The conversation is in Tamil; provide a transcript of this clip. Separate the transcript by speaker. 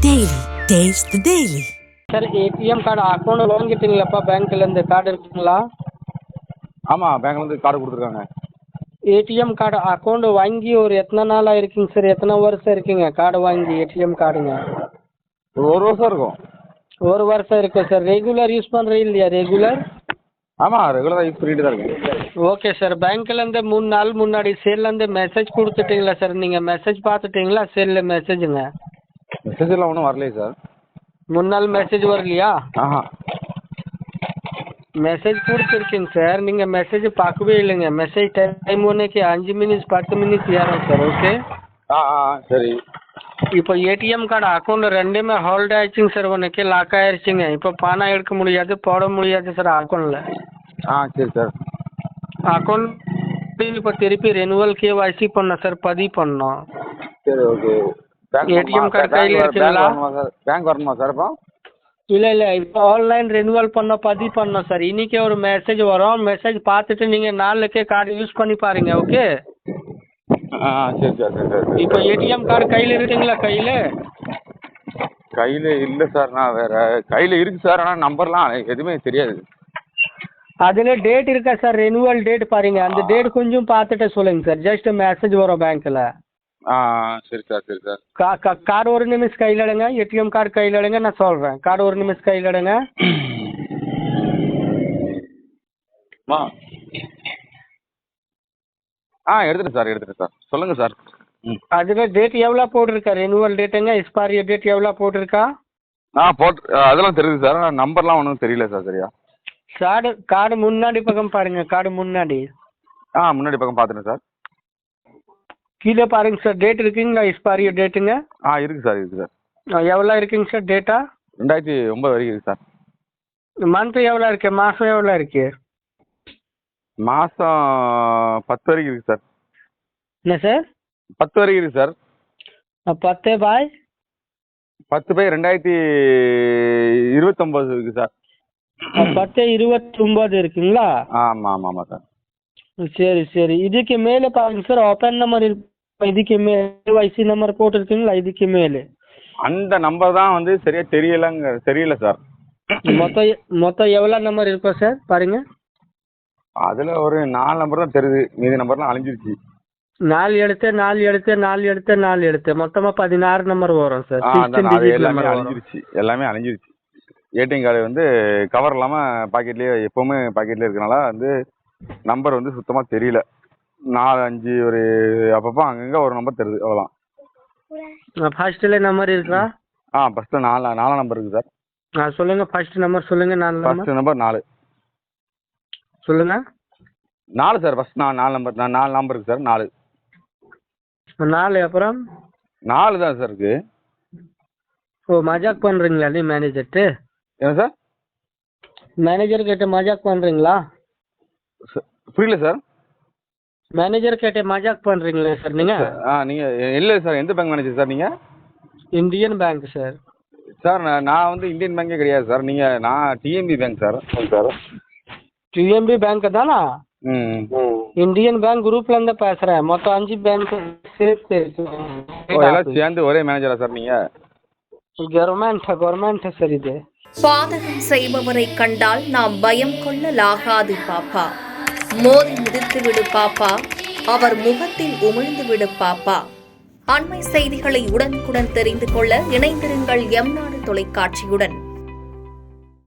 Speaker 1: Daily. Taste the Daily.
Speaker 2: Sir ATM card account வாங்கிட்டீங்களாப்பா பேங்க்லேருந்து கார்டு இருக்குங்களா?
Speaker 3: ஆமாம், பேங்க்லேருந்து கார்டு கொடுத்துருக்காங்க.
Speaker 2: ஏடிஎம் கார்டு அக்கௌண்ட் வாங்கி ஒரு எத்தனை நாளாக இருக்குங்க சார்? எத்தனை வருஷம் இருக்குங்க கார்டு வாங்கி ஏடிஎம் கார்டுங்க?
Speaker 3: ஒரு வருஷம் இருக்கும்.
Speaker 2: ஒரு வருஷம் இருக்கு சார். ரெகுலர் யூஸ் பண்ணுறது இல்லையா? ரெகுலர்?
Speaker 3: ஆமாம், ரெகுலராக யூஸ் பண்ணிட்டு தான் இருக்கேன்.
Speaker 2: Okay sir. பேங்க்லேருந்து 3 நாள் முன்னாடி சேல்லேருந்து மெசேஜ் கொடுத்துட்டீங்களா சார்? நீங்கள் மெசேஜ் பார்த்துட்டீங்களா சேலில் மெசேஜுங்க?
Speaker 3: மெசேஜ் எல்லாம் ஒன்றும் வரலையே சார்.
Speaker 2: 3 நாள் மெசேஜ் வரலையா?
Speaker 3: ஆஹா,
Speaker 2: மெசேஜ் கொடுத்துருக்கீங்க சார். நீங்கள் மெசேஜ் பார்க்கவே இல்லைங்க. மெசேஜ் டைம் ஒன்றுக்கு 5 மினிட்ஸ் 10 மினிட்ஸ் ஏறும் சார். ஓகே.
Speaker 3: சரி.
Speaker 2: இப்போ ஏடிஎம் கார்டு அக்கௌண்ட் ரெண்டுமே ஹோல்ட் ஆயிடுச்சுங்க சார். ஒன்றுக்கு லாக் ஆயிடுச்சுங்க. இப்போ பணம் எடுக்க முடியாது, போட முடியாது சார் அக்கௌண்ட்டில்.
Speaker 3: சரி சார்.
Speaker 2: அக்கௌண்ட் இப்போ திருப்பி ரெனுவல் கேஒய்சி பண்ணோம் சார், பதிவு பண்ணோம்.
Speaker 3: சரி, ஓகே.
Speaker 2: ஏடிஎம் கார்டு கையில் இருக்குங்களா?
Speaker 3: பேங்க் வரணுமா சார் இப்போ?
Speaker 2: இல்லை இப்போ ஆன்லைன் ரெனுவல் பண்ணோம், பதிவு பண்ணோம் சார். இன்னைக்கே ஒரு மெசேஜ் வரும். மெசேஜ் பார்த்துட்டு நீங்கள் நாளைக்கே கார்டு யூஸ் பண்ணி பாருங்க. ஓகே.
Speaker 3: சரி சார், சரி சார்.
Speaker 2: இப்போ ஏடிஎம் கார்டு கையில் இருக்குங்களா?
Speaker 3: கையில் இல்லை சார். நான் வேறு கையில் இருக்குது சார். ஆனால் நம்பர்லாம் எதுவுமே தெரியாது.
Speaker 2: அதில் டேட் இருக்கா சார்? ரெனுவல் டேட் பாருங்க. அந்த டேட் கொஞ்சம் பார்த்துட்டு சொல்லுங்க சார். ஜஸ்ட் மெசேஜ் வரும் பேங்க்கில்.
Speaker 3: சரி சார், சரி சார்.
Speaker 2: கார்டு ஒரு நிமிஷம் கையில் எடுங்க. ஏடிஎம் கார்டு கையில் எடுங்க, நான் சொல்கிறேன். கார்டு ஒரு நிமிஷம் கையில் எடுங்க.
Speaker 3: எடுத்துட்டேன் சார், எடுத்துட்டேன் சார். சொல்லுங்கள் சார்.
Speaker 2: அதில் டேட் எவ்வளோ போட்டிருக்கா? ரெனுவல் டேட்டுங்க, எக்ஸ்பைரி டேட் எவ்வளோ போட்டிருக்கா?
Speaker 3: அதெல்லாம் தெரியுது சார். ஆனால் நம்பர்லாம் ஒன்றும் தெரியல சார் சரியா.
Speaker 2: கார்டு முன்னாடி பக்கம் பாருங்க. கார்டு முன்னாடி
Speaker 3: முன்னாடி பக்கம் பார்த்துட்டேன் சார்.
Speaker 2: கீழே பாருங்க சார். டேட் இருக்குங்களா? எக்ஸ்பைரி டேட்டுங்க.
Speaker 3: இருக்குது சார், இருக்குது சார்.
Speaker 2: எவ்வளோ இருக்குங்க சார் டேட்டா?
Speaker 3: 2009 வரைக்கும் இருக்குது சார்.
Speaker 2: மந்த் எவ்வளோ இருக்கு? மாதம் எவ்வளோ இருக்கு?
Speaker 3: மாதம் 10 வரைக்கும் இருக்குது சார்.
Speaker 2: என்ன சார்?
Speaker 3: 10 வரைக்கும் இருக்குது சார்.
Speaker 2: 10 பாய்
Speaker 3: 2029 இருக்குது சார்.
Speaker 2: 10/29 இருக்குங்களா?
Speaker 3: ஆமாம் சார்.
Speaker 2: சரி. இதுக்கு மேலே பாருங்க சார். ஓப்பன் நம்பர் இருக்கு. இதுக்கு மேலே ஐசி நம்பர் போட்டிருக்கீங்களா? இதுக்கு மேலே
Speaker 3: அந்த நம்பர் தான் வந்து சரியா தெரியல சார்.
Speaker 2: மொத்தம் எவ்வளோ நம்பர் இருக்கும் சார் பாருங்க.
Speaker 3: அதில் ஒரு 4 நம்பர் தான் தெரியுது. மீதி நம்பர்லாம் அழிஞ்சிருச்சு.
Speaker 2: 4 எடுத்து மொத்தமாக 16 நம்பர் வரும் சார்.
Speaker 3: எல்லாமே அழிஞ்சிருச்சு. ஏடிஎம் கார்டு வந்து கவர் இல்லாமல் பாக்கெட்லேயே எப்போவுமே பாக்கெட்லேயே இருக்கனால வந்து நம்பர் வந்து சுத்தமாக தெரியல. 4 5 ஒரு அப்பப்போ அங்கங்கே ஒரு நம்பர் தெரியுது, அவ்வளோதான்.
Speaker 2: ஃபர்ஸ்ட்ல நம்பர் இருக்கா?
Speaker 3: ஃபர்ஸ்ட்டில் 4 நம்பர் இருக்குது சார்.
Speaker 2: சொல்லுங்க. ஃபர்ஸ்ட் நம்பர் சொல்லுங்க. 4
Speaker 3: ஃபர்ஸ்ட் நம்பர் 4
Speaker 2: சொல்லுங்க.
Speaker 3: 4 சார். ஃபர்ஸ்ட் 4 நம்பர் 4 நம்பர் இருக்குது சார். 4
Speaker 2: அப்புறம்
Speaker 3: 4 தான் சார் இருக்குது.
Speaker 2: மஜாக் பண்ணுறீங்களா நீ மேனேஜர்ட்டு?
Speaker 3: என்ன சார்?
Speaker 2: மேனேஜர் கிட்ட மஜாக் பண்ணுறீங்களா?
Speaker 3: புரியல சார்.
Speaker 2: மேனேஜர் கிட்ட மஜாக் பண்ணுறீங்களா சார் நீங்கள்?
Speaker 3: நீங்கள் இல்லை சார். எந்த பேங்க் மேனேஜர் சார் நீங்கள்?
Speaker 2: Indian bank sir.
Speaker 3: சார் நான் வந்து இந்தியன் பேங்கே கிடையாது சார். நான் TMP bank sir.
Speaker 2: TMP bank தானா? இந்தியன் பேங்க் குரூப்லேருந்து பேசுகிறேன். மொத்தம் 5 பேங்க் சேர்த்து
Speaker 3: எல்லாம் சேர்ந்து ஒரே மேனேஜரா சார் நீங்கள்?
Speaker 2: கவர்மெண்ட் சார் இது.
Speaker 4: பாதகம் செய்பவரை கண்டால் நாம் பயம் கொள்ளலாகாது பாப்பா. மோதி மிதித்து விடு பாப்பா, அவர் முகத்தில் உமிழ்ந்து விடு பாப்பா. அண்மை செய்திகளை உடனுக்குடன் தெரிந்து கொள்ள இணைந்திருங்கள் எம் நாடு தொலைக்காட்சியுடன்.